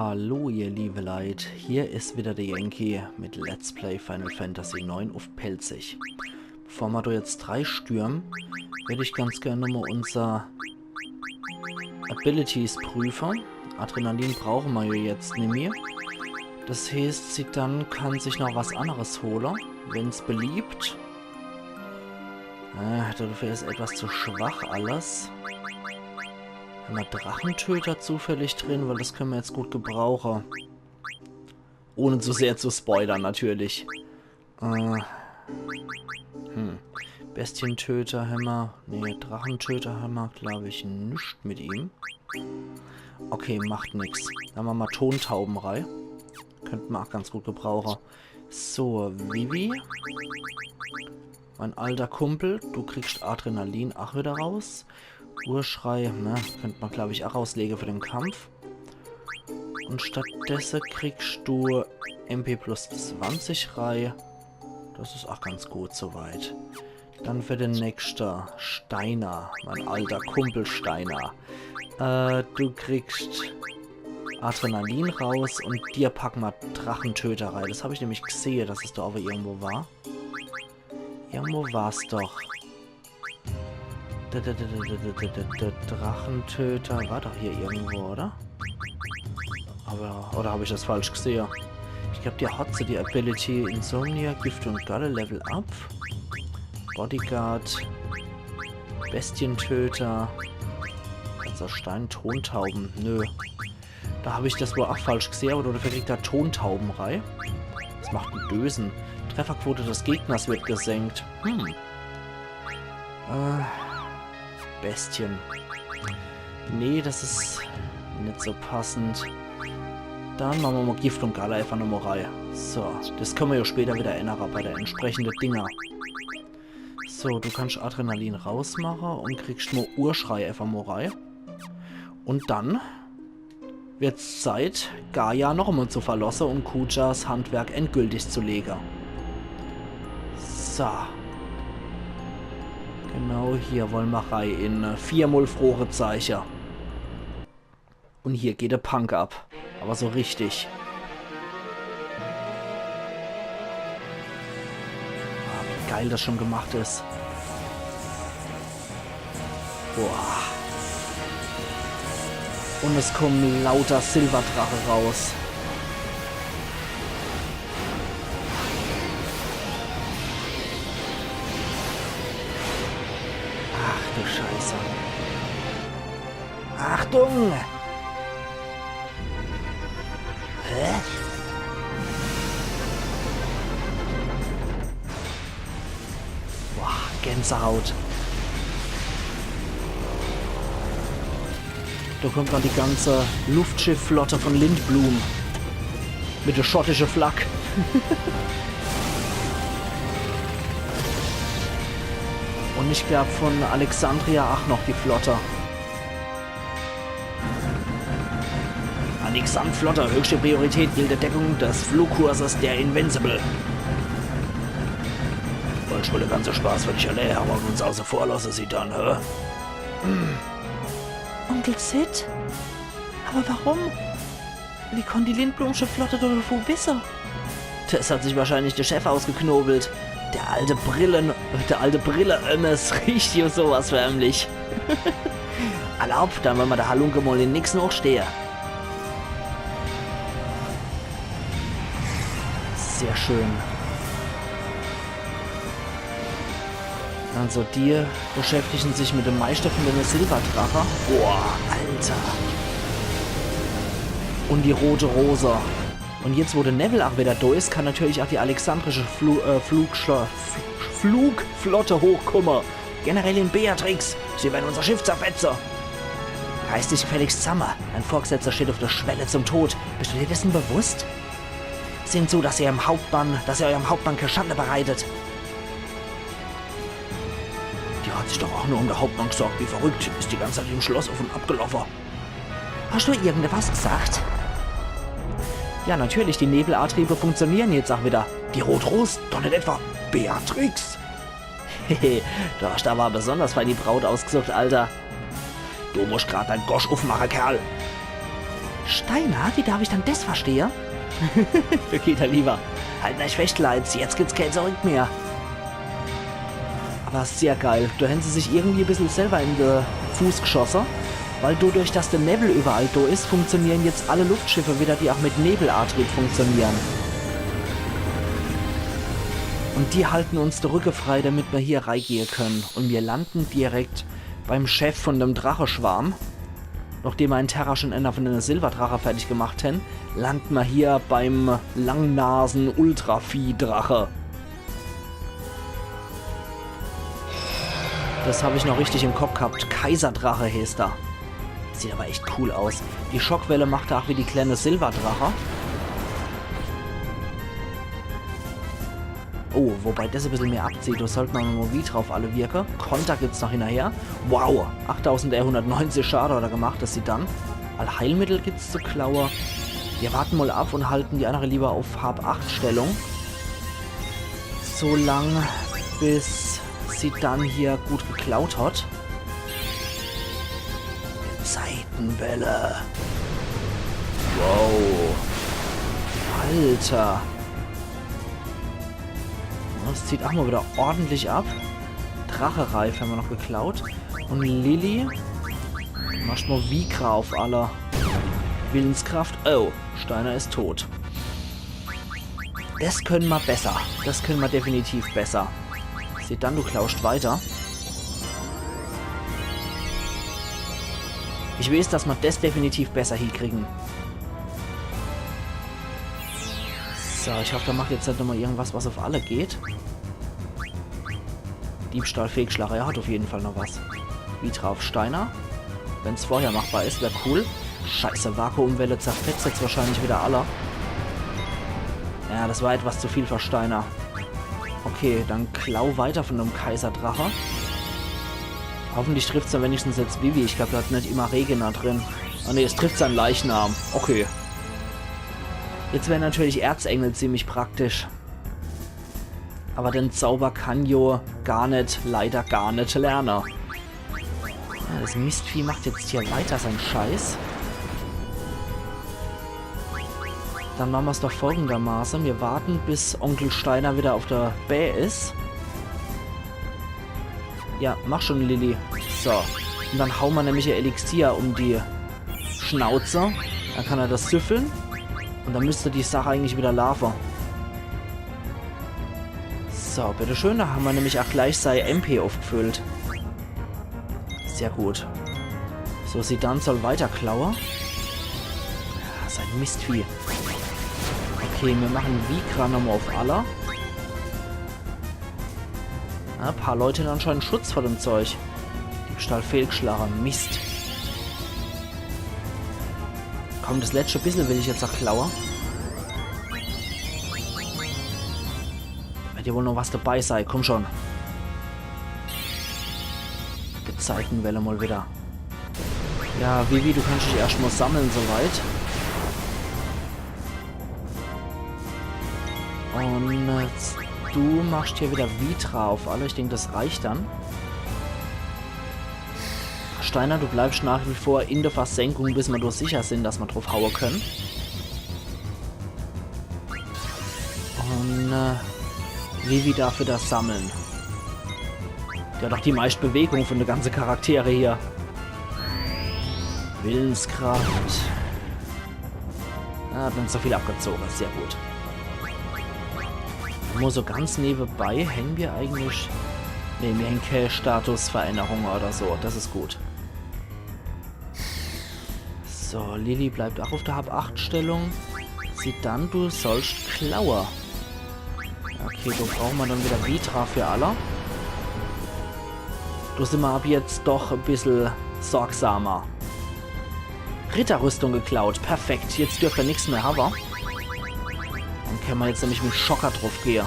Hallo ihr liebe Leid, hier ist wieder der Yankee mit Let's Play Final Fantasy IX auf Pelzig. Bevor wir da jetzt 3 stürmen, würde ich ganz gerne mal unser Abilities prüfen. Adrenalin brauchen wir ja jetzt nicht mehr. Das heißt, sie dann kann sich noch was anderes holen, wenn es beliebt. Dafür ist etwas zu schwach alles. Haben wir Drachentöter zufällig drin, weil das können wir jetzt gut gebrauchen. Ohne zu sehr zu spoilern, natürlich. Bestientöter haben wir. Ne, Drachentöter haben wir, glaube ich, nichts mit ihm. Okay, macht nichts. Dann haben wir mal Tontaubenrei. Könnten wir auch ganz gut gebrauchen. So, Vivi. Mein alter Kumpel, du kriegst Adrenalin auch wieder raus. Urschrei, ne, könnte man glaube ich auch auslegen für den Kampf. Und stattdessen kriegst du MP plus 20 Rei. Das ist auch ganz gut soweit. Dann für den nächsten Steiner, mein alter Kumpel Steiner. Du kriegst Adrenalin raus und dir packen wir Drachentöter rein. Das habe ich nämlich gesehen, dass es da aber irgendwo war. Irgendwo war es doch. Der Drachentöter war doch hier irgendwo, oder? Oder habe ich das falsch gesehen? Ich glaube, die hat so die Ability Insomnia, Gift und Galle, Level Up. Bodyguard. Bestientöter. Also Stein, Tontauben. Nö. Da habe ich das wohl auch falsch gesehen, aber dafür kriegt er Tontaubenrei. Das macht einen Dösen. Trefferquote des Gegners wird gesenkt. Bestien. Nee, das ist nicht so passend. Dann machen wir mal Gift und Gala einfach nochmal rein. So, das können wir ja später wieder ändern bei der entsprechenden Dinger. So, du kannst Adrenalin rausmachen und kriegst nur Urschrei einfach mal rein. Und dann wird es Zeit, Gaia noch einmal zu verlassen und Kujas Handwerk endgültig zu legen. So. Genau hier wollen wir rein in 4x frohe Zeichen. Und hier geht der Punk ab. Aber so richtig. Wie geil das schon gemacht ist. Boah. Und es kommen lauter Silberdrache raus. Ach du Scheiße. Achtung! Hä? Boah, Gänsehaut. Da kommt dann die ganze Luftschiffflotte von Lindblum. Mit der schottischen Flak. Und ich glaube von Alexandria auch noch die Flotte. Alexandflotte, höchste Priorität gilt der Deckung des Flugkurses der Invincible. Manchmal der ganze Spaß für dich alle, aber uns außer vor lasse sie dann, hä? Onkel Sid? Aber warum? Wie konnte die Lindblumsche Flotte doch wo wissen? Das hat sich wahrscheinlich der Chef ausgeknobelt. Der alte Brille-Ömmes riecht hier sowas förmlich. Erlaubt, dann wollen wir der Halunke mal in nix noch stehen. Sehr schön. Also die beschäftigen sich mit dem Meister von der Silberdrache. Boah, Alter. Und die rote Rose. Und jetzt, wo der Neville auch wieder da ist, kann natürlich auch die alexandrische Flugflotte hochkommen. Generälin Beatrix, sie werden unser Schiff zerfetzen. Reiß dich gefälligst zusammen. Ein Vorgesetzter steht auf der Schwelle zum Tod. Bist du dir dessen bewusst? Sehen zu, dass ihr eurem Hauptmann keine Schande bereitet. Die hat sich doch auch nur um den Hauptmann gesorgt. Wie verrückt. Ist die ganze Zeit im Schloss auf und abgelaufen. Hast du irgendwas gesagt? Ja, natürlich, die Nebelantriebe funktionieren jetzt auch wieder. Die Rot-Ros, doch nicht etwa Beatrix? Hehe, da hast du aber besonders fein die Braut ausgesucht, Alter. Du musst grad dein Gosch aufmachen, Kerl. Steiner? Wie darf ich dann das verstehen? Vegeta lieber. Halt euch fest, Leute, jetzt gibt's kein Zurück mehr. Aber sehr geil. Da haben sie sich irgendwie ein bisschen selber in den Fuß geschossen. Weil dadurch, dass der Nebel überall da ist, funktionieren jetzt alle Luftschiffe wieder, die auch mit Nebelantrieb funktionieren. Und die halten uns die Rücke frei, damit wir hier reingehen können. Und wir landen direkt beim Chef von dem Dracheschwarm. Nachdem wir einen Terra schon einer von den Silberdrache fertig gemacht haben, landen wir hier beim Langnasen-Ultravieh-Drache. Das habe ich noch richtig im Kopf gehabt. Kaiserdrache hieß da. Sieht aber echt cool aus. Die Schockwelle macht auch wie die kleine Silberdrache. Oh, wobei das ein bisschen mehr abzieht. Da sollte man mal wie drauf alle wirken. Konter gibt's noch hinterher. Wow, 8190 Schade hat er gemacht, das sieht dann. Allheilmittel gibt's zu klauen. Wir warten mal ab und halten die andere lieber auf Hab-8-Stellung. So lang, bis sie dann hier gut geklaut hat. Seitenwelle. Wow. Alter. Das zieht auch mal wieder ordentlich ab. Drachereif haben wir noch geklaut. Und Lilly. Machst mal Vikra auf aller Willenskraft. Oh, Steiner ist tot. Das können wir besser. Das können wir definitiv besser. Seht dann, du klaust weiter. Ich weiß, dass wir das definitiv besser hinkriegen. So, ich hoffe, da macht jetzt halt nochmal irgendwas, was auf alle geht. Diebstahl, Fehlschlag, er hat auf jeden Fall noch was. Wie drauf Steiner. Wenn es vorher machbar ist, wäre cool. Scheiße, Vakuumwelle zerfetzt jetzt wahrscheinlich wieder alle. Ja, das war etwas zu viel für Steiner. Okay, dann klau weiter von dem Kaiserdrache. Hoffentlich trifft es dann wenigstens jetzt Vivi. Ich glaube, da hat nicht immer Regina drin. Oh ne, es trifft seinen Leichnam. Okay. Jetzt wäre natürlich Erzengel ziemlich praktisch. Aber den Zauber kann Jo leider gar nicht lernen. Ja, das Mistvieh macht jetzt hier weiter seinen Scheiß. Dann machen wir es doch folgendermaßen. Wir warten, bis Onkel Steiner wieder auf der Bä ist. Ja, mach schon, Lilly. So. Und dann hauen wir nämlich ihr Elixier um die Schnauze. Dann kann er das süffeln. Und dann müsste die Sache eigentlich wieder laufen. So, bitteschön. Da haben wir nämlich auch gleich sein MP aufgefüllt. Sehr gut. So, sie dann soll weiter klauen. Ja, sein Mistvieh. Okay, wir machen Vikra nochmal auf aller. Ja, ein paar Leute haben anscheinend Schutz vor dem Zeug. Diebstahl, Fehlgeschlagen. Mist. Komm, das letzte bisschen will ich jetzt auch klauen. Wird ja wohl noch was dabei sein. Komm schon. Gezeitenwelle mal wieder. Ja, Vivi, du kannst dich erstmal sammeln soweit. Und du machst hier wieder Vitra auf alle. Ich denke, das reicht dann. Steiner, du bleibst nach wie vor in der Versenkung, bis wir doch sicher sind, dass wir drauf hauen können. Und Vivi dafür das Sammeln. Der hat doch die meiste Bewegung von den ganzen Charaktere hier. Willenskraft. Ah, dann ist so viel abgezogen. Sehr gut. Nur so ganz nebenbei hängen wir eigentlich... Ne, wir hängen keine Statusveränderung oder so. Das ist gut. So, Lilly bleibt auch auf der Hab-8-Stellung. Sieh dann, du sollst klauen. Okay, so brauchen wir dann wieder Vitra für alle. Du sind wir ab jetzt doch ein bisschen sorgsamer. Ritterrüstung geklaut. Perfekt. Jetzt dürfen wir nichts mehr haben. Dann können wir jetzt nämlich mit Schocker drauf gehen.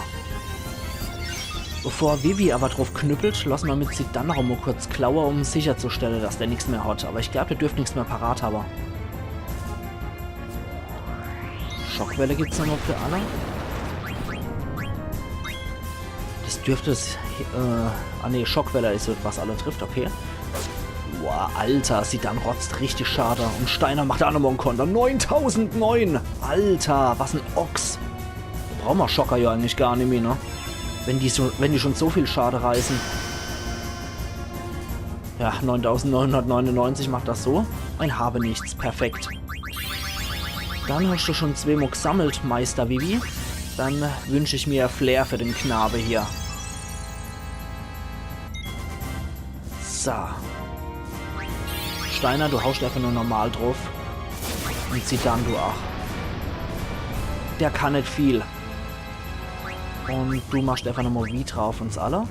Bevor Vivi aber drauf knüppelt, lassen wir mit sie dann noch mal kurz klauen, um sicherzustellen, dass der nichts mehr hat. Aber ich glaube, der dürfte nichts mehr parat haben. Schockwelle gibt es noch für alle. Das dürfte es... ah ne, Schockwelle ist, was alle trifft, okay. Boah, Alter, Zidane rotzt richtig schade. Und Steiner macht auch nochmal einen Konter. 9009! Alter, was ein Ochs. Da brauchen wir Schocker ja eigentlich gar nicht mehr, ne? Wenn die schon so viel Schade reißen. Ja, 9999 macht das so. Ein habe nichts, perfekt. Dann hast du schon 2 Mal gesammelt, Meister Vivi. Dann wünsche ich mir Flair für den Knabe hier. So. Steiner, du haust einfach nur normal drauf. Und Zidane, du auch. Der kann nicht viel. Und du machst einfach nochmal Vitra auf uns alle.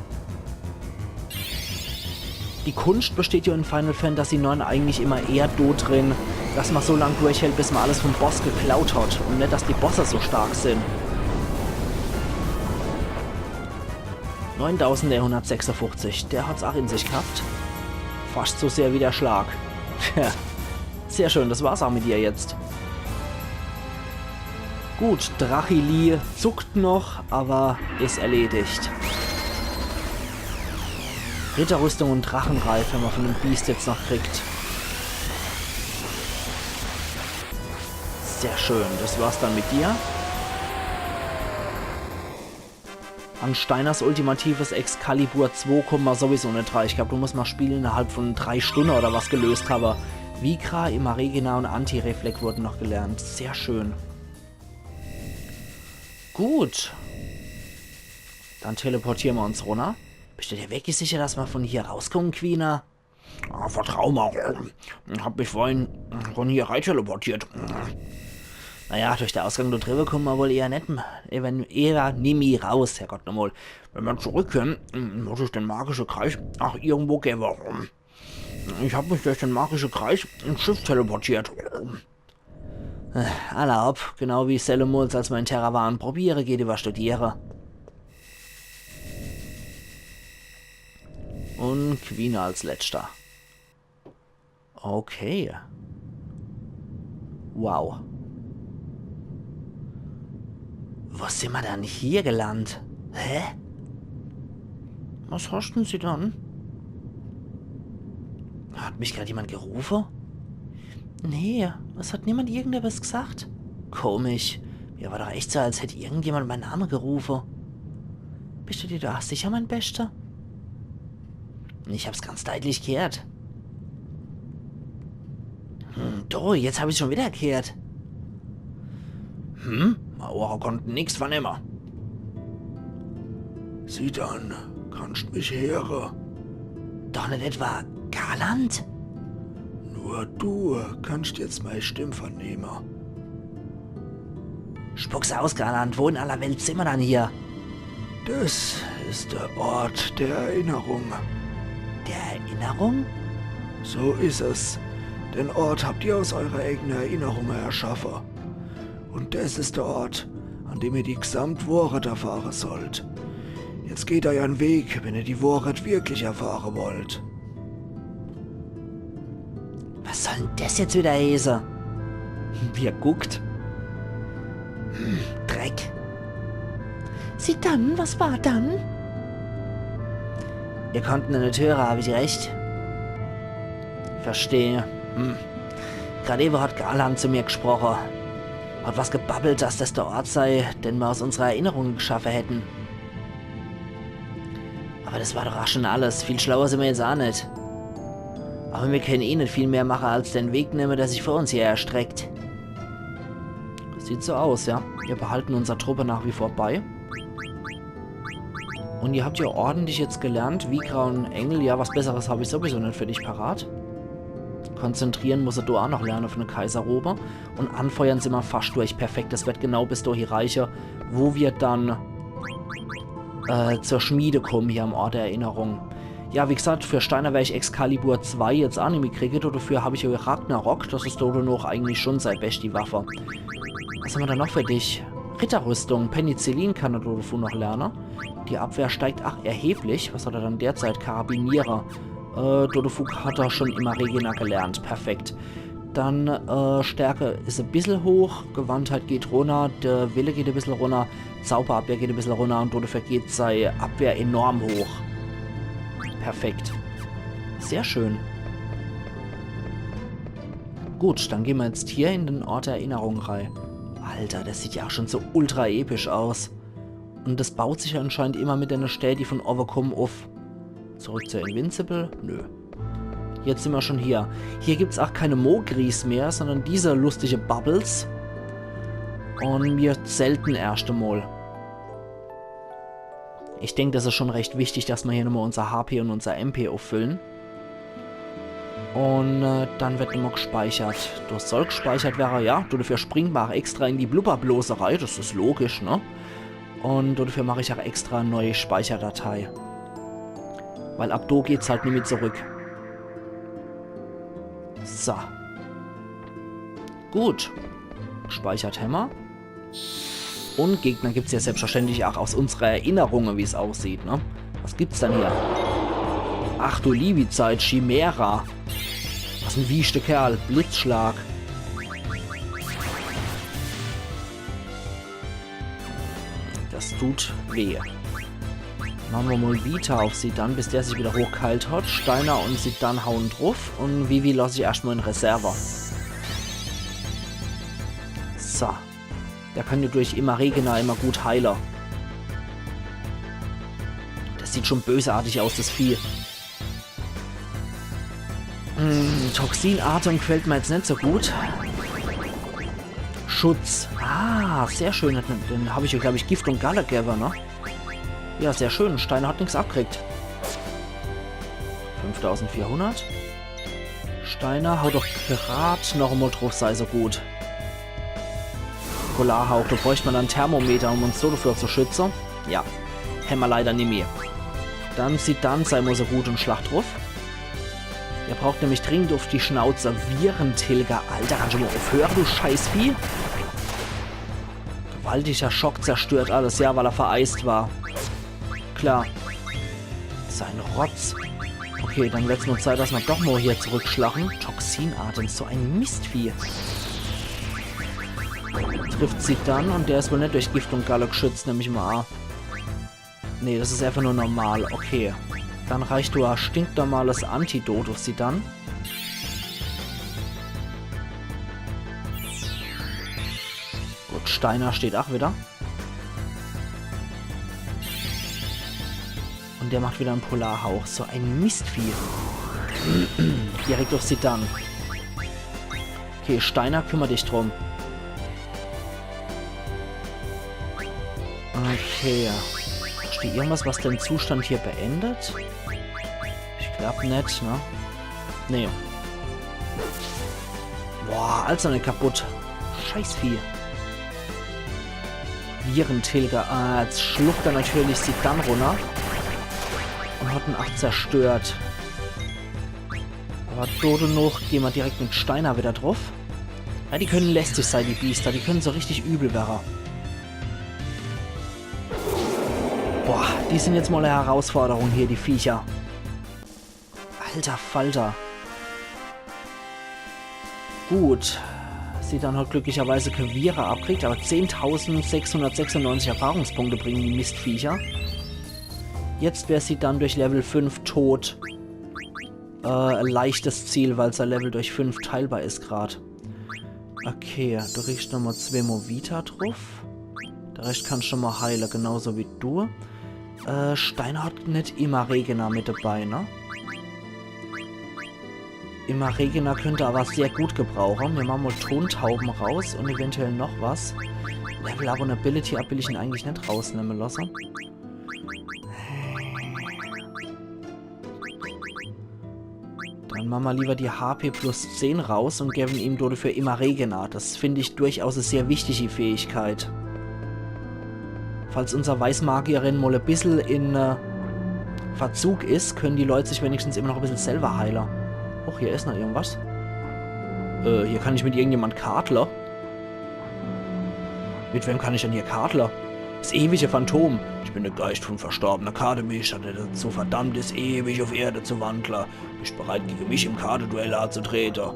Die Kunst besteht ja in Final Fantasy 9 eigentlich immer eher drin, dass man so lange durchhält, bis man alles vom Boss geklaut hat. Und nicht, dass die Bosse so stark sind. 9156. Der hat's auch in sich gehabt. Fast so sehr wie der Schlag. Sehr schön, das war's auch mit dir jetzt. Gut, Drachili zuckt noch, aber ist erledigt. Ritterrüstung und Drachenreif, wenn man von dem Biest jetzt noch kriegt. Sehr schön, das war's dann mit dir. An Steiners ultimatives Excalibur 2 kommen wir sowieso nicht rein. Ich glaube, du musst mal Spiele innerhalb von 3 Stunden oder was gelöst haben. Vikra, Imaregina und Anti-Reflekt wurden noch gelernt. Sehr schön. Gut. Dann teleportieren wir uns runter. Bist du dir wirklich sicher, dass wir von hier rauskommen, Quina? Ah, vertrau mal. Hab mich vorhin von hier rein teleportiert. Naja, durch den Ausgang der Treppe kommen wir wohl eher nicht. Eher nimi raus, Herrgott nochmal. Wenn wir zurück können, muss ich den magischen Kreis auch irgendwo geben. Ich habe mich durch den magischen Kreis ins Schiff teleportiert. Erlaub, genau wie Selemuls, als wir in Terra waren. Probiere, geht über Studiere. Und Quina als letzter. Okay. Wow. Wo sind wir denn hier gelandet? Hä? Was hosten Sie dann? Hat mich gerade jemand gerufen? Nee, es hat niemand irgendetwas gesagt. Komisch. Mir war doch echt so, als hätte irgendjemand meinen Namen gerufen. Bist du dir da sicher, mein Bester? Ich hab's ganz deutlich gehört. Jetzt habe ich schon wieder gehört. Aber konnten nix vernehmen. Zidane, kannst mich hören? Doch nicht etwa Garland? Nur du kannst jetzt meine Stimme vernehmen. Spuck's aus, Garland. Wo in aller Welt sind wir dann hier? Das ist der Ort der Erinnerung. Der Erinnerung? So ist es. Den Ort habt ihr aus eurer eigenen Erinnerung erschaffen. Und das ist der Ort, an dem ihr die Gesamtwahrheit erfahren sollt. Jetzt geht euren Weg, wenn ihr die Wahrheit wirklich erfahren wollt. Was soll denn das jetzt wieder heißen? Wie er guckt. Dreck. Sie dann? Was war dann? Wir konnten eine Tür, habe ich recht? Verstehe. Gerade eben hat Garland zu mir gesprochen. Hat was gebabbelt, dass das der Ort sei, den wir aus unserer Erinnerung geschaffen hätten. Aber das war doch auch schon alles. Viel schlauer sind wir jetzt auch nicht. Aber wir können eh nicht viel mehr machen, als den Weg nehmen, der sich vor uns hier erstreckt. Sieht so aus, ja. Wir behalten unsere Truppe nach wie vor bei. Und ihr habt ja ordentlich jetzt gelernt, Vikra und Engel. Ja, was Besseres habe ich sowieso nicht für dich parat. Konzentrieren muss er da auch noch lernen auf eine Kaiserrobe. Und anfeuern sind wir fast durch. Perfekt, das wird genau bis dahin reichen, wo wir dann zur Schmiede kommen hier am Ort der Erinnerung. Ja, wie gesagt, für Steiner werde ich Excalibur 2 jetzt auch nicht mehr kriegen. Dafür habe ich ja Ragnarok. Das ist dort noch eigentlich schon sein beste Waffe. Was haben wir da noch für dich? Ritterrüstung. Penicillin kann er dafür noch lernen. Die Abwehr steigt erheblich. Was hat er dann derzeit? Karabinierer. Dodofuk hat er schon immer Regina gelernt. Perfekt. Dann Stärke ist ein bisschen hoch. Gewandtheit geht runter. Der Wille geht ein bisschen runter. Zauberabwehr geht ein bisschen runter. Und dafür geht seine Abwehr enorm hoch. Perfekt. Sehr schön. Gut, dann gehen wir jetzt hier in den Ort der Erinnerung rein. Alter, das sieht ja auch schon so ultra episch aus. Und das baut sich anscheinend immer mit einer Städte von Overcome auf. Zurück zur Invincible? Nö. Jetzt sind wir schon hier. Hier gibt es auch keine Mogris mehr, sondern diese lustige Bubbles. Und wir selten erst einmal. Ich denke, das ist schon recht wichtig, dass wir hier nochmal unser HP und unser MP auffüllen. Und dann wird nochmal gespeichert. Das soll gespeichert werden, ja. Dafür springen wir auch extra in die Blubberbloserei. Das ist logisch, ne? Und dafür mache ich auch extra eine neue Speicherdatei. Weil ab da geht's halt nicht mehr zurück. So. Gut. Gespeichert haben wir. Und Gegner gibt es ja selbstverständlich auch aus unserer Erinnerung, wie es aussieht, ne? Was gibt's dann hier? Ach du liebe Zeit, Chimera. Was ein wiechter Kerl. Blitzschlag. Das tut weh. Machen wir mal Vita auf sie dann, bis der sich wieder hochgeheilt hat. Steiner und sie dann hauen drauf. Und Vivi lasse ich erstmal in Reserve. So. Der kann ja durch immer Regena immer gut heilen. Das sieht schon bösartig aus, das Vieh. Toxinatem gefällt mir jetzt nicht so gut. Schutz. Ah, sehr schön. Dann habe ich ja, glaube ich, Gift und Galle gegeben, ne? Ja, sehr schön. Steiner hat nichts abgekriegt. 5400. Steiner, hau doch gerade noch einmal drauf, sei so gut. Polarhauch, da bräuchte man dann Thermometer, um uns so dafür zu schützen. Ja, haben wir leider nicht mehr. Dann sieht dann, sei mal so gut und schlag drauf. Der braucht nämlich dringend auf die Schnauze. Virentilger. Alter, kannst du mal aufhören, du Scheißvieh? Gewaltiger Schock zerstört alles, ja, weil er vereist war. Klar. Sein Rotz. Okay, dann wird es nur Zeit, dass wir doch mal hier zurückschlagen. Toxinatem, so ein Mistvieh. Trifft sie dann und der ist wohl nicht durch Gift und Galle geschützt, nämlich mal. Nee, das ist einfach nur normal. Okay. Dann reicht du ein stinknormales Antidot auf sie dann. Gut, Steiner steht auch wieder. Und der macht wieder einen Polarhauch. So ein Mistvieh. Direkt auf sie dann. Okay, Steiner, kümmere dich drum. Okay. Steht irgendwas, was den Zustand hier beendet? Ich glaube nicht, ne? Nee. Boah, also nicht kaputt. Scheißvieh. Virentilger. Ah, jetzt schluckt er natürlich sie dann runter. Und hat ihn auch zerstört. Aber Dodo noch, gehen wir direkt mit Steiner wieder drauf. Ja, die können lästig sein, die Biester. Die können so richtig übel werden. Boah, die sind jetzt mal eine Herausforderung hier, die Viecher. Alter Falter. Gut. Sie dann halt glücklicherweise Quere abkriegt, aber 10.696 Erfahrungspunkte bringen die Mistviecher. Jetzt wäre sie dann durch Level 5 tot. Ein leichtes Ziel, weil sein Level durch 5 teilbar ist gerade. Okay, du riechst nochmal 2 Movita drauf. Der Rest kann schon mal heilen, genauso wie du. Steiner hat nicht immer Regena mit dabei, ne? Immer Regena könnte aber sehr gut gebrauchen. Wir machen mal Tontauben raus und eventuell noch was. Level Up und Ability Up will ich ihn eigentlich nicht rausnehmen lassen. Dann machen wir lieber die HP plus 10 raus und geben ihm dafür immer Regena. Das finde ich durchaus eine sehr wichtige Fähigkeit. Falls unser Weißmagierin mal ein bisschen in Verzug ist, können die Leute sich wenigstens immer noch ein bisschen selber heilen. Oh, hier ist noch irgendwas. Hier kann ich mit irgendjemand kartler. Mit wem kann ich denn hier kartler? Das ewige Phantom. Ich bin der Geist von verstorbener Kademisch, der dazu verdammt ist, ewig auf Erde zu wandeln. Bist bereit, gegen mich im Karteduell anzutreten?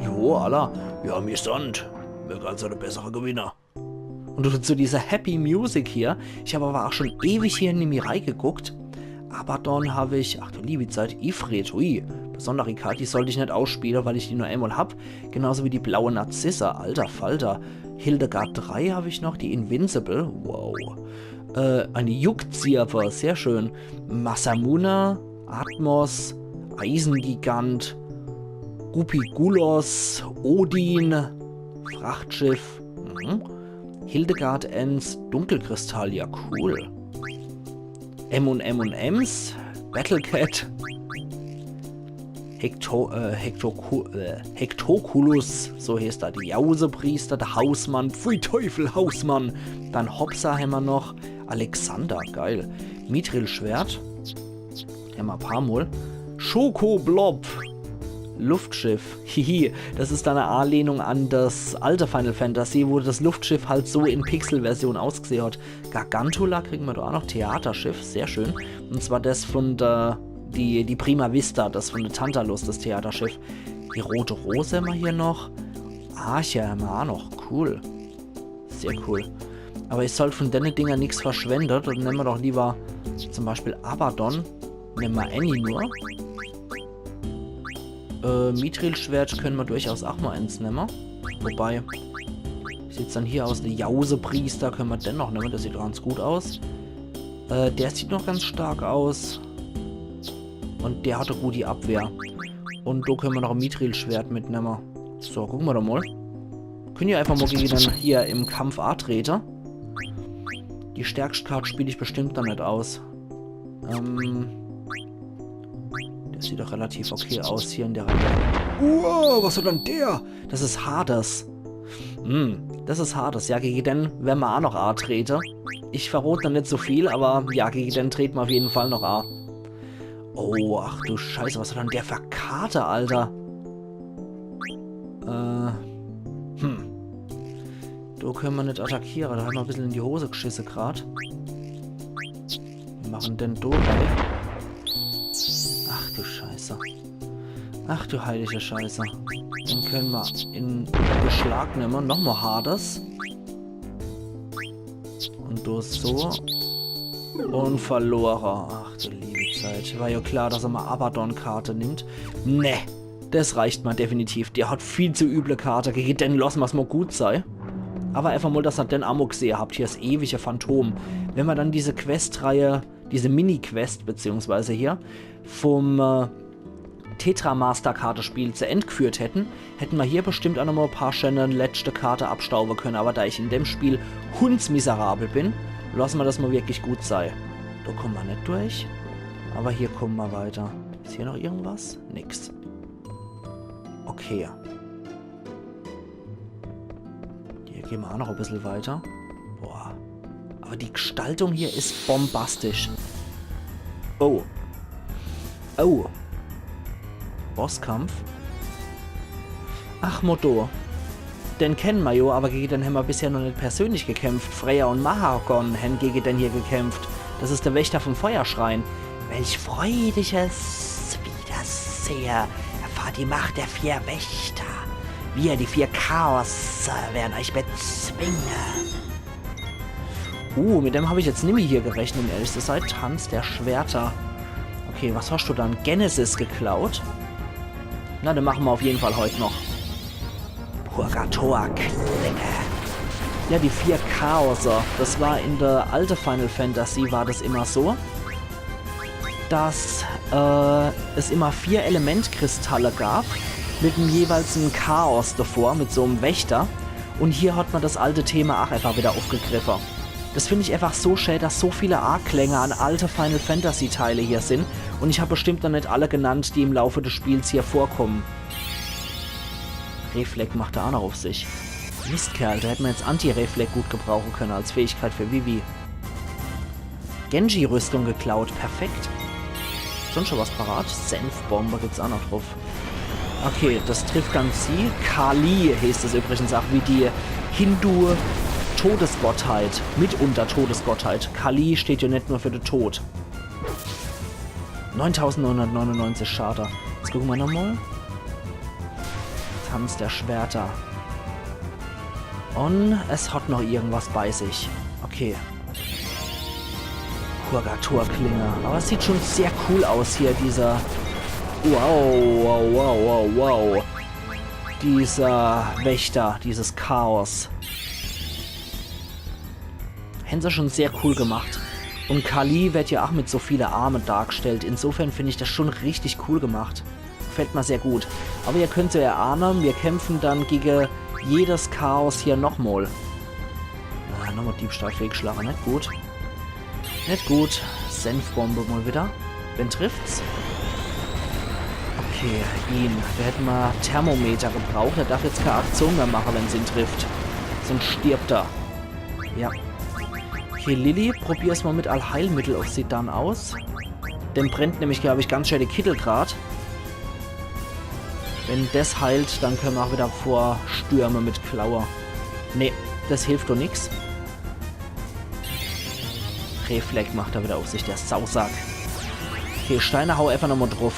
Jo, Allah. Ja, mir stand. Wäre also der bessere Gewinner. Und zu dieser Happy Music hier. Ich habe aber auch schon ewig hier in die Mirai geguckt. Aber dann habe ich, ach du liebe Zeit, Ifrit, ui, Sonderika, die sollte ich nicht ausspielen, weil ich die nur einmal hab. Genauso wie die blaue Narzisse. Alter Falter. Hildegard 3 habe ich noch, die Invincible. Wow. Eine Juckzirpe, sehr schön. Masamuna, Atmos, Eisengigant, Gupigulos, Odin, Frachtschiff, Hildegard Ens, Dunkelkristall, ja cool. M&M's, Battlecat, Hektokulus, so heißt er, die Jausepriester, der Hausmann, Pfui Teufel, Hausmann. Dann Hopsa haben wir noch, Alexander, geil. Mithril-Schwert, haben wir ein paar Mal. Schokoblob, Luftschiff, hihi, das ist eine Anlehnung an das alte Final Fantasy, wo das Luftschiff halt so in Pixel-Version ausgesehen hat. Gargantula kriegen wir da auch noch, Theaterschiff, sehr schön. Und zwar das von der, die Prima Vista, das von der Tantalus, das Theaterschiff. Die Rote Rose haben wir hier noch. Arche haben wir auch noch, cool. Sehr cool. Aber ich sollte von den Dinger nichts verschwendet und nehmen wir doch lieber zum Beispiel Abaddon. Nehmen wir Annie nur. Mithril-Schwert können wir durchaus auch mal eins nehmen. Wobei, sieht es dann hier aus, eine Jausepriester können wir dennoch nehmen, das sieht ganz gut aus. Der sieht noch ganz stark aus. Und der hatte gut die Abwehr. Und da können wir noch ein Mithril-Schwert mitnehmen. So, gucken wir doch mal. Können ja einfach mal gegen hier im Kampf antreten. Die stärkste Karte spiele ich bestimmt dann nicht aus. Der sieht doch relativ okay aus hier in der Reihe. Wow, was hat denn der? Das ist Hades. Das ist Hades. Ja, gegen den werden wir auch noch A treten. Ich verrate nicht so viel, aber ja, gegen den treten wir auf jeden Fall noch A. Oh, ach du Scheiße, was hat denn der für Karte, Alter? Da können wir nicht attackieren, da haben wir ein bisschen in die Hose geschissen gerade. Wir machen den da rein. Ach du Scheiße. Ach du heilige Scheiße. Dann können wir in Beschlag nehmen. Nochmal Hades. Und du so. Und verloren. Ach du liebe Zeit. War ja klar, dass er mal Abaddon-Karte nimmt. Ne. Das reicht mal definitiv. Der hat viel zu üble Karte. Gegen den lassen wir es mal gut sein. Aber einfach mal, dass ihr den Amok gesehen habt. Hier das ewige Phantom. Wenn wir dann diese Questreihe, diese Mini-Quest, beziehungsweise hier, vom Tetra-Master-Karte-Spiel zu Ende geführt hätten, hätten wir hier bestimmt auch noch mal ein paar schöne letzte Karte abstauben können. Aber da ich in dem Spiel hundsmiserabel bin, lassen wir das mal wirklich gut sein. Da kommen wir nicht durch. Aber hier kommen wir weiter. Ist hier noch irgendwas? Nix. Okay. Hier gehen wir auch noch ein bisschen weiter. Boah. Aber die Gestaltung hier ist bombastisch. Oh. Oh. Bosskampf. Ach, Motto. Den kennen wir ja, aber gegen den haben wir bisher noch nicht persönlich gekämpft. Freya und Mahagon haben gegen den hier gekämpft. Das ist der Wächter vom Feuerschrein. Welch freudiges Wiederseher. Erfahrt die Macht der 4 Wächter. Wir, die 4 Chaos, werden euch bezwingen. Mit dem habe ich jetzt nämlich hier gerechnet, ehrlich gesagt. Tanz der Schwerter. Okay, was hast du dann? Genesis geklaut? Na, den machen wir auf jeden Fall heute noch. Purgator-Klinge. Ja, die 4 Chaoser. Das war in der alten Final Fantasy, war das immer so, dass es immer 4 Elementkristalle gab, mit dem jeweils ein Chaos davor, mit so einem Wächter. Und hier hat man das alte Thema auch einfach wieder aufgegriffen. Das finde ich einfach so schön, dass so viele A-Klänge an alte Final Fantasy Teile hier sind. Und ich habe bestimmt noch nicht alle genannt, die im Laufe des Spiels hier vorkommen. Reflekt macht er auch noch auf sich. Mistkerl, da hätten wir jetzt Anti-Reflekt gut gebrauchen können als Fähigkeit für Vivi. Genji-Rüstung geklaut, perfekt. Sonst schon was parat? Senfbombe gibt's auch noch drauf. Okay, das trifft ganz sie. Kali heißt es übrigens auch, wie die Hindu-Todesgottheit. Mitunter Todesgottheit. Kali steht ja nicht nur für den Tod. 9.999 Schade. Jetzt gucken wir nochmal. Tanz der Schwerter. Und es hat noch irgendwas bei sich. Okay. Purgator-Klinge. Aber es sieht schon sehr cool aus hier, dieser Wow, wow, wow, wow, wow. Dieser Wächter, dieses Chaos. Haben sie schon sehr cool gemacht. Und Kali wird ja auch mit so vielen Armen dargestellt. Insofern finde ich das schon richtig cool gemacht. Gefällt mir sehr gut. Aber ihr könnt ja erahnen, wir kämpfen dann gegen jedes Chaos hier nochmal. Nochmal Diebstahl fehlgeschlagen, nicht gut. Nicht gut. Senfbombe mal wieder. Wen trifft's? Okay, ihn. Wir hätten mal Thermometer gebraucht. Er darf jetzt keine Aktion mehr machen, wenn sie ihn trifft. Sonst stirbt er. Ja. Okay, Lilly, probier's mal mit Allheilmittel auf sie dann aus. Dem brennt nämlich, glaube ich, ganz schön die Kittel grad. Wenn das heilt, dann können wir auch wieder vorstürmen mit Klaue. Nee, das hilft doch nichts. Reflex macht er wieder auf sich, der Sausack. Okay, Steiner, hau einfach nochmal drauf.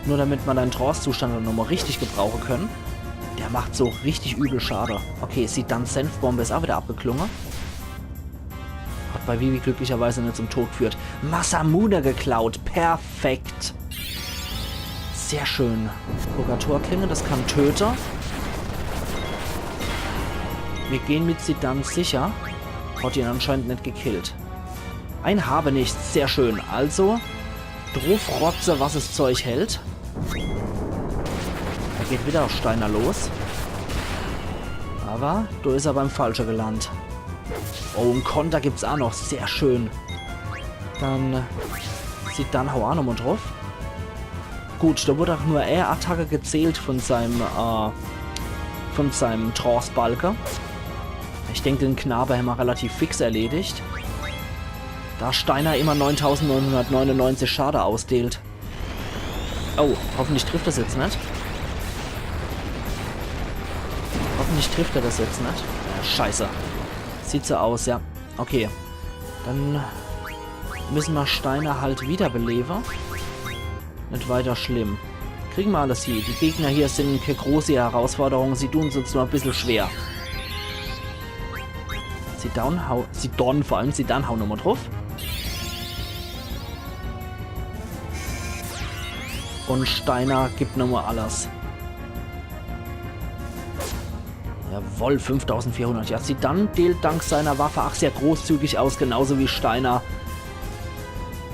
Nur damit wir deinen Trance-Zustand dann nochmal richtig gebrauchen können. Der macht so richtig übel Schade. Okay, sieht dann Senfbombe ist auch wieder abgeklungen. Hat bei Vivi glücklicherweise nicht zum Tod geführt. Masamune geklaut. Perfekt. Sehr schön. Purgatorklinge, das kann Töter. Wir gehen mit sie dann sicher. Hat ihn anscheinend nicht gekillt. Ein habe nichts. Sehr schön. Also, Draufrotze, was das Zeug hält. Da geht wieder auf Steiner los. Aber da ist er beim Falscher gelandet. Oh, ein Konter gibt's auch noch. Sehr schön. Dann sieht dann hau auch nochmal drauf. Gut, da wurde auch nur Attacke gezählt von seinem Trance-Balken. Ich denke, den Knabe haben wir relativ fix erledigt. Da Steiner immer 9999 Schade ausdealt. Oh, hoffentlich trifft das jetzt nicht. Hoffentlich trifft er das jetzt nicht. Scheiße. Sieht so aus, ja. Okay. Dann müssen wir Steiner halt wiederbeleben. Nicht weiter schlimm. Kriegen wir alles hier. Die Gegner hier sind keine große Herausforderung. Sie tun es uns nur ein bisschen schwer. Sie dann hau nochmal drauf. Und Steiner gibt nochmal alles. Jawohl, 5400. Ja, sie dann dealt dank seiner Waffe auch sehr großzügig aus, genauso wie Steiner.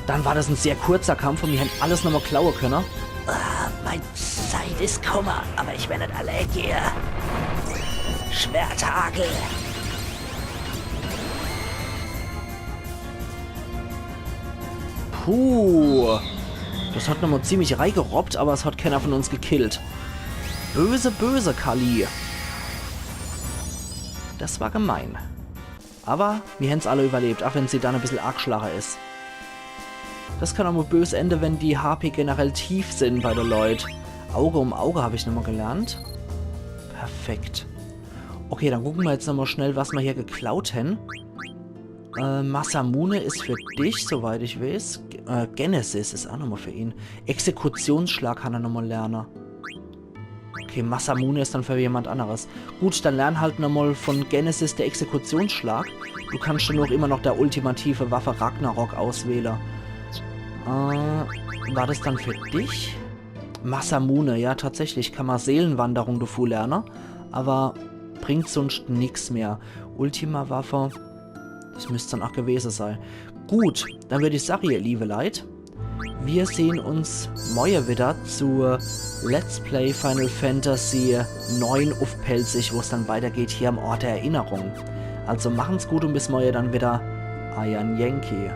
Dann war das ein sehr kurzer Kampf und wir hätten alles nochmal klauen können. Meine Zeit ist gekommen, aber ich werde nicht alle gehen. Schwerthagel. Puh. Das hat nochmal ziemlich reingerobbt, aber es hat keiner von uns gekillt. Böse, böse, Kali. Das war gemein. Aber wir haben es alle überlebt, auch wenn sie dann ein bisschen arg schlacher ist. Das kann auch mal böse enden, wenn die HP generell tief sind bei den Leuten. Auge um Auge habe ich nochmal gelernt. Perfekt. Okay, dann gucken wir jetzt nochmal schnell, was wir hier geklaut haben. Masamune ist für dich, soweit ich weiß. Genesis ist auch nochmal für ihn. Exekutionsschlag kann er nochmal lernen. Okay, Masamune ist dann für jemand anderes. Gut, dann lern halt nochmal von Genesis der Exekutionsschlag. Du kannst dann auch immer noch der ultimative Waffe Ragnarok auswählen. War das dann für dich? Masamune, ja tatsächlich, kann man Seelenwanderung dazu lernen. Aber bringt sonst nichts mehr. Ultima-Waffe... Das müsste dann auch gewesen sein. Gut, dann würde ich sagen, ihr liebe Leute, wir sehen uns morgen wieder zu Let's Play Final Fantasy 9 auf Pelzig, wo es dann weitergeht hier am Ort der Erinnerung. Also machen's gut und bis morgen dann wieder. Ayan Yankee.